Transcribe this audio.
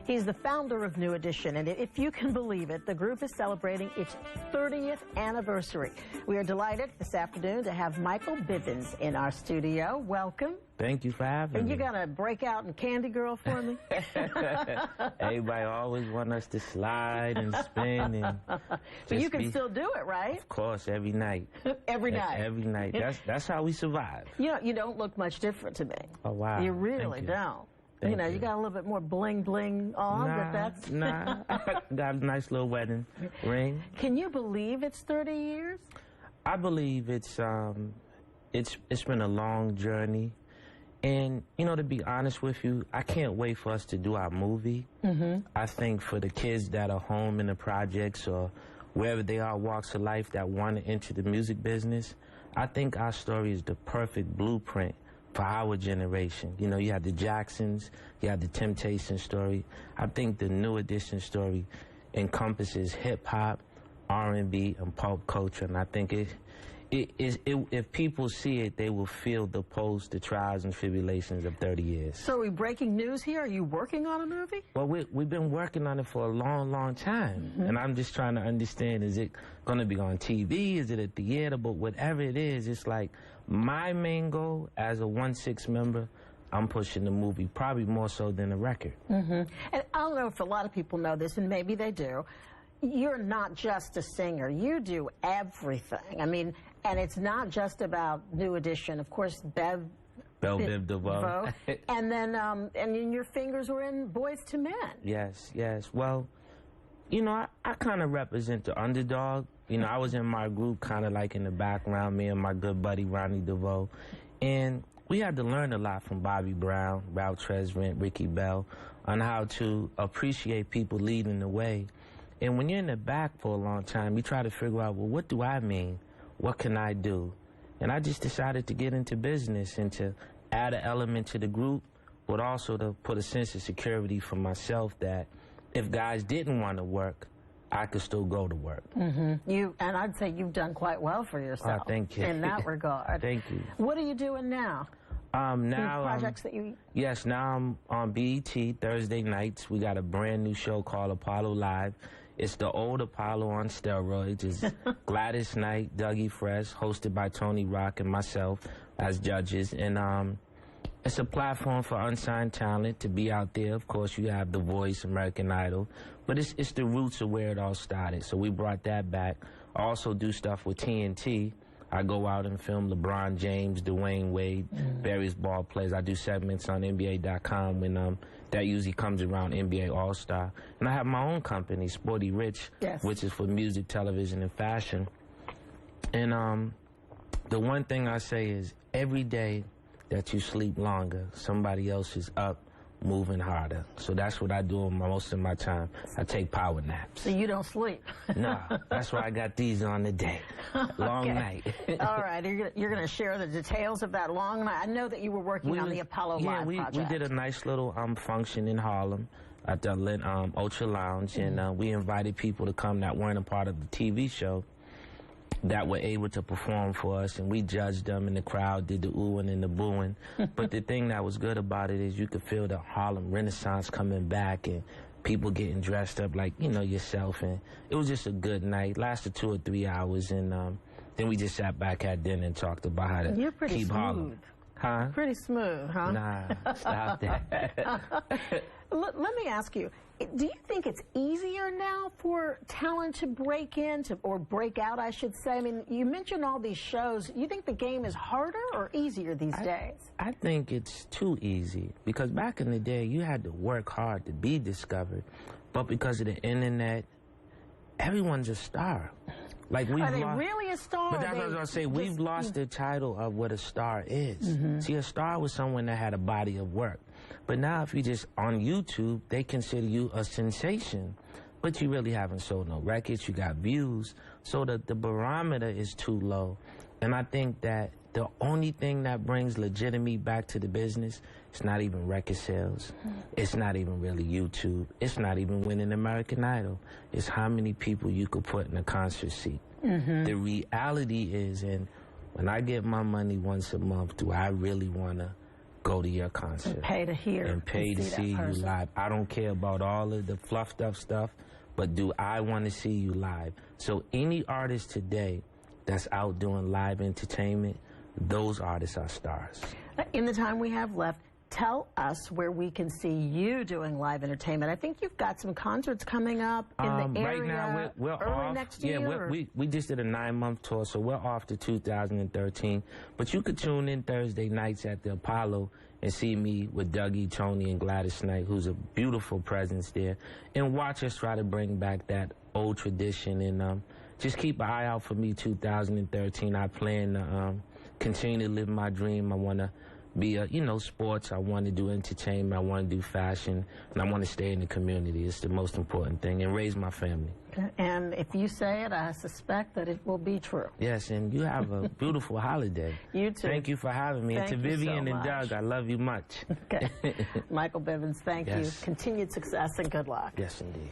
He's the founder of New Edition, and if you can believe it, the group is celebrating its 30th anniversary. We are delighted this afternoon to have Michael Bivins in our studio. Welcome. Thank you for having me. And you got to break out in Candy Girl for me? Everybody always want us to slide and spin. And but you can still do it, right? Of course, every night. Every night? Every night. That's how we survive. You know, you don't look much different to me. Oh, wow. You really don't. Thank you know, you. You got a little bit more bling-bling on, but that's... Nah, got a nice little wedding ring. Can you believe it's 30 years? I believe it's been a long journey. And, you know, to be honest with you, I can't wait for us to do our movie. I think for the kids that are home in the projects or wherever they are, walks of life, that want to enter the music business, I think our story is the perfect blueprint for our generation. You know, you have the Jacksons, you have the Temptations story. I think the New Edition story encompasses hip-hop, R&B, and pop culture, and I think if people see it, they will feel the the trials and tribulations of 30 years. So are we breaking news here? Are you working on a movie? Well, we've been working on it for a long, long time. And I'm just trying to understand, is it going to be on TV? Is it a theater? But whatever it is, it's like my main goal as a 1/6 member, I'm pushing the movie, probably more so than a record. And I don't know if a lot of people know this, and maybe they do. You're not just a singer. You do everything. I mean, and it's not just about New Edition. Of course, Biv DeVoe. And then, and your fingers were in Boys to Men. Yes, yes. Well, you know, I kind of represent the underdog. You know, I was in my group kind of like in the background, me and my good buddy, Ronnie DeVoe. And we had to learn a lot from Bobby Brown, Ralph Tresvant, Ricky Bell, on how to appreciate people leading the way. And when you're in the back for a long time, you try to figure out, well, what do I mean? What can I do? And I just decided to get into business and to add an element to the group, but also to put a sense of security for myself that if guys didn't want to work, I could still go to work. And I'd say you've done quite well for yourself. Thank you. In that regard. Thank you. What are you doing now? Now, projects that you... Yes, now I'm on BET Thursday nights. We got a brand new show called Apollo Live. It's the old Apollo on steroids. It's Gladys Knight, Dougie Fresh, hosted by Tony Rock and myself as judges. And it's a platform for unsigned talent to be out there. Of course, you have The Voice, American Idol. But it's the roots of where it all started. So we brought that back. I also do stuff with TNT. I go out and film LeBron James, Dwayne Wade, various ball players. I do segments on NBA.com when that usually comes around NBA All-Star. And I have my own company, Sporty Rich, which is for music, television, and fashion. And the one thing I say is every day that you sleep longer, somebody else is up moving harder. So that's what I do most of my time. I take power naps. So you don't sleep? No, that's why I got these on today. Long night. All right, you're going to share the details of that long night. I know that you were working on the Apollo Live project. We did a nice little function in Harlem at the Ultra Lounge, and we invited people to come that weren't a part of the TV show that were able to perform for us, and we judged them, and the crowd did the oohing and the booing. But the thing that was good about it is you could feel the Harlem Renaissance coming back and people getting dressed up like, you know, yourself, and it was just a good night. Lasted 2 or 3 hours, and then we just sat back at dinner and talked about how to keep Harlem. Huh? Pretty smooth, huh? Nah, stop that. Let me ask you, do you think it's easier now for talent to break in, or break out, I should say? I mean, you mentioned all these shows. You think the game is harder or easier these days? I think it's too easy, because back in the day, you had to work hard to be discovered. But because of the internet, everyone's a star. Like Are they really a star? But that's what I was going to say. We've lost the title of what a star is. See, a star was someone that had a body of work. But now if you just on YouTube, they consider you a sensation. But you really haven't sold no records. You got views. So the barometer is too low. And I think that the only thing that brings legitimacy back to the business, it's not even record sales. It's not even really YouTube. It's not even winning American Idol. It's how many people you could put in a concert seat. The reality is, and when I get my money once a month, do I really want to go to your concert. And pay to hear and pay to see you live. I don't care about all of the fluffed up stuff, but do I want to see you live? So any artist today that's out doing live entertainment, those artists are stars. In the time we have left, tell us where we can see you doing live entertainment. I think you've got some concerts coming up in the area right now we're early off. next year. Yeah, we just did a 9-month tour, so we're off to 2013. But you could tune in Thursday nights at the Apollo and see me with Dougie, Tony, and Gladys Knight, who's a beautiful presence there, and watch us try to bring back that old tradition. And just keep an eye out for me 2013. I plan to continue to live my dream. I want to be sports. I want to do entertainment. I want to do fashion, and I want to stay in the community. It's the most important thing, and raise my family. And if you say it, I suspect that it will be true. Yes, and you have a beautiful holiday. You too. Thank you for having me. Thank and to Vivian so and Doug, I love you much. Okay. Michael Bivins, thank you. Yes. Continued success and good luck. Yes, indeed.